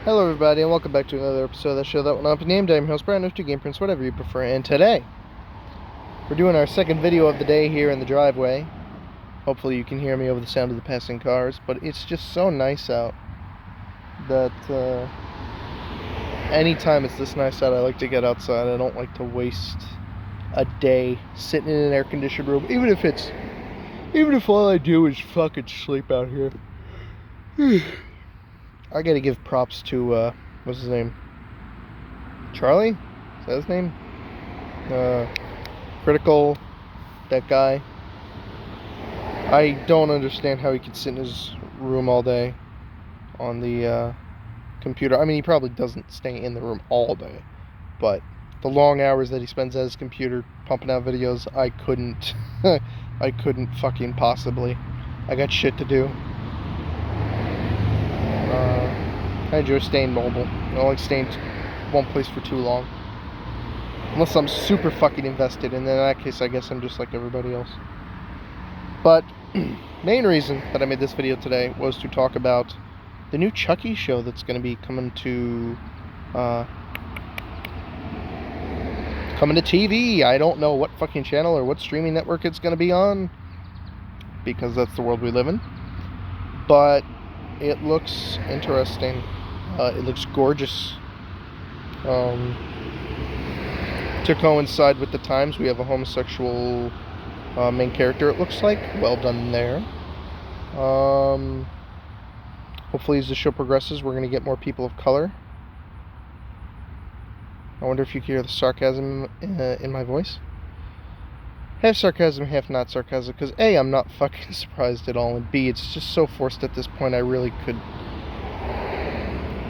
Hello everybody and welcome back to another episode of the show that will not be named. I'm your host Brian, to Game Prince, whatever you prefer, and today we're doing our second video of the day here in the driveway. Hopefully you can hear me over the sound of the passing cars, but it's just so nice out that anytime it's this nice out I like to get outside. I don't like to waste a day sitting in an air-conditioned room, even if all I do is fucking sleep out here. I gotta give props to, what's his name? Charlie? Is that his name? Critical, that guy. I don't understand how he could sit in his room all day on the, computer. I mean, he probably doesn't stay in the room all day, but the long hours that he spends at his computer pumping out videos, I couldn't, I couldn't fucking possibly. I got shit to do. I enjoy staying mobile. I don't like staying one place for too long. Unless I'm super fucking invested, and in that case I guess I'm just like everybody else. But main reason that I made this video today was to talk about the new Chucky show that's going to be coming to TV. I don't know what fucking channel or what streaming network it's going to be on, because that's the world we live in. But it looks interesting. It looks gorgeous. To coincide with the times, we have a homosexual main character, it looks like. Well done there. Hopefully as the show progresses, we're going to get more people of color. I wonder if you can hear the sarcasm in my voice. Half sarcasm, half not sarcasm, because A, I'm not fucking surprised at all, and B, it's just so forced at this point I really could...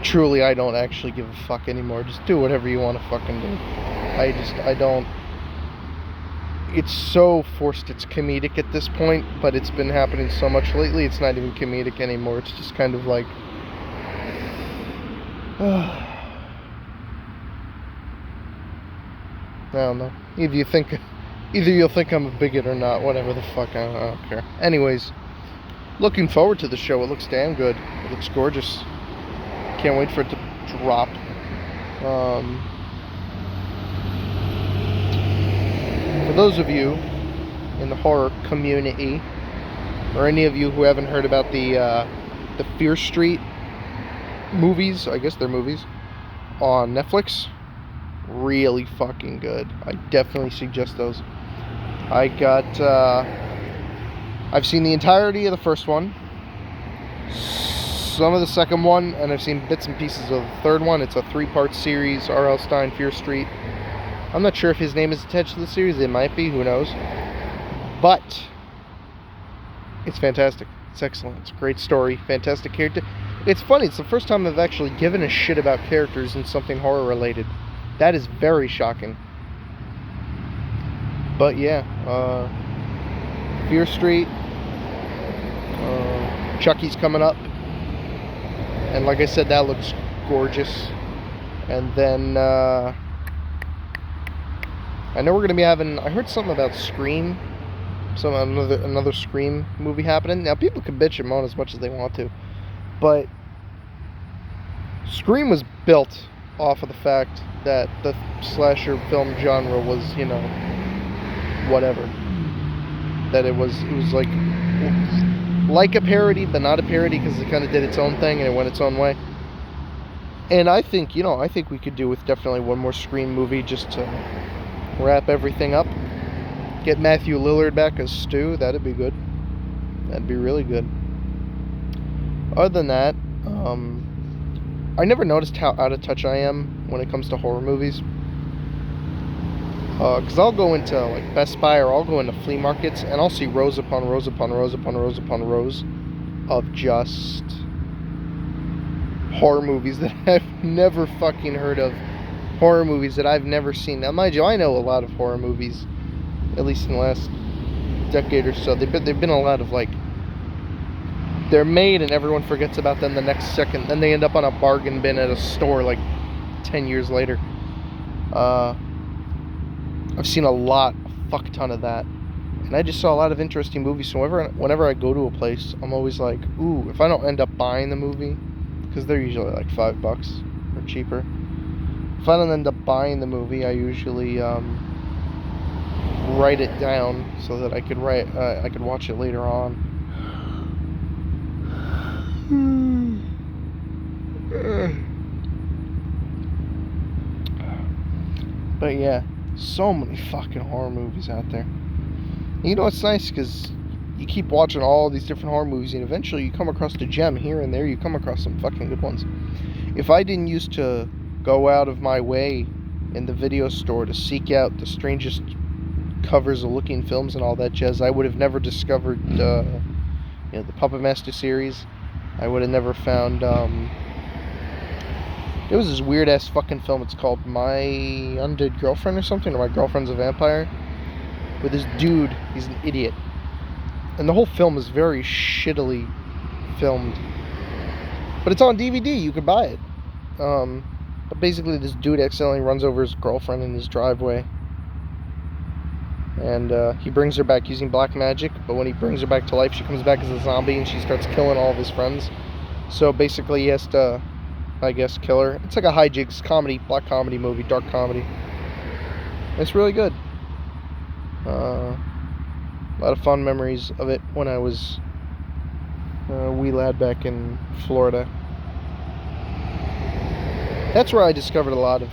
Truly, I don't actually give a fuck anymore. Just do whatever you want to fucking do. I don't... It's so forced, it's comedic at this point, but it's been happening so much lately, it's not even comedic anymore. It's just kind of like... I don't know. Either you'll think I'm a bigot or not, whatever the fuck, I don't care. Anyways, looking forward to the show. It looks damn good. It looks gorgeous. Can't wait for it to drop. For those of you in the horror community, or any of you who haven't heard about the Fear Street movies, I guess they're movies, on Netflix, really fucking good. I definitely suggest those. I've seen the entirety of the first one, some of the second one, and I've seen bits and pieces of the third one. It's a 3-part series, R.L. Stine, Fear Street. I'm not sure if his name is attached to the series. It might be, who knows. But it's fantastic. It's excellent. It's a great story. Fantastic character. It's funny, it's the first time I've actually given a shit about characters in something horror related. That is very shocking. But yeah, Fear Street, Chucky's coming up, and like I said, that looks gorgeous. And then I know we're gonna be having, I heard something about Scream, another Scream movie happening. Now people can bitch and moan as much as they want to, but Scream was built off of the fact that the slasher film genre was, you know, whatever. That it was like a parody, but not a parody, because it kind of did its own thing and it went its own way. And I think we could do with definitely one more Scream movie just to wrap everything up. Get Matthew Lillard back as Stu, that'd be good. That'd be really good. Other than that, I never noticed how out of touch I am when it comes to horror movies. Because I'll go into like Best Buy, or I'll go into flea markets, and I'll see rows upon rows upon rows upon rows upon rows of just horror movies that I've never fucking heard of. Horror movies that I've never seen. Now, mind you, I know a lot of horror movies, at least in the last decade or so. They've been a lot of, like, they're made and everyone forgets about them the next second. Then they end up on a bargain bin at a store like 10 years later. I've seen a fuck ton of that. And I just saw a lot of interesting movies. So whenever I go to a place, I'm always like, ooh, if I don't end up buying the movie, because they're usually like $5 or cheaper. If I don't end up buying the movie, I usually write it down so that I could watch it later on. But yeah, so many fucking horror movies out there. You know, it's nice because you keep watching all these different horror movies, and eventually you come across a gem here and there. You come across some fucking good ones. If I didn't used to go out of my way in the video store to seek out the strangest covers of looking films and all that jazz, I would have never discovered the Puppet Master series. I would have never found there was this weird ass fucking film. It's called My Undead Girlfriend or something, or My Girlfriend's a Vampire, with this dude. He's an idiot, and the whole film is very shittily filmed, but it's on DVD. You could buy it. But basically, this dude accidentally runs over his girlfriend in his driveway, and he brings her back using black magic. But when he brings her back to life, she comes back as a zombie, and she starts killing all of his friends. So basically, he has to, I guess, kill her. It's like a hijinks comedy, black comedy movie, dark comedy. It's really good. A lot of fun memories of it when I was a wee lad back in Florida. That's where I discovered a lot of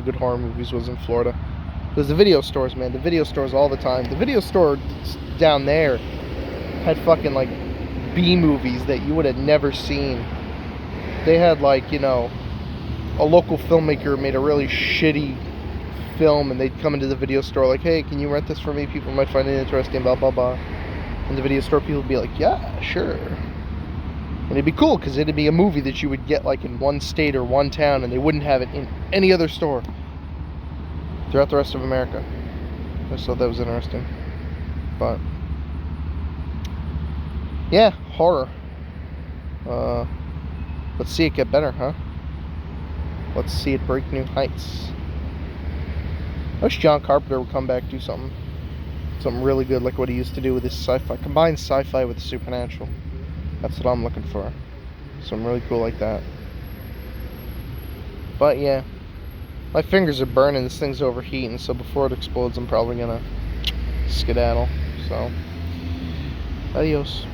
good horror movies, was in Florida. There's the video stores, man. The video stores all the time. The video store down there had fucking like B movies that you would have never seen. They had like, a local filmmaker made a really shitty film, and they'd come into the video store like, hey, can you rent this for me? People might find it interesting, blah, blah, blah. And the video store people would be like, yeah, sure. And it'd be cool because it'd be a movie that you would get like in one state or one town, and they wouldn't have it in any other store throughout the rest of America. I just thought that was interesting. But yeah, horror. Let's see it get better, huh? Let's see it break new heights. I wish John Carpenter would come back and do something really good, like what he used to do with his sci-fi. Combine sci-fi with the supernatural. That's what I'm looking for. Something really cool like that. But yeah, my fingers are burning. This thing's overheating, so before it explodes, I'm probably gonna skedaddle. So, adios.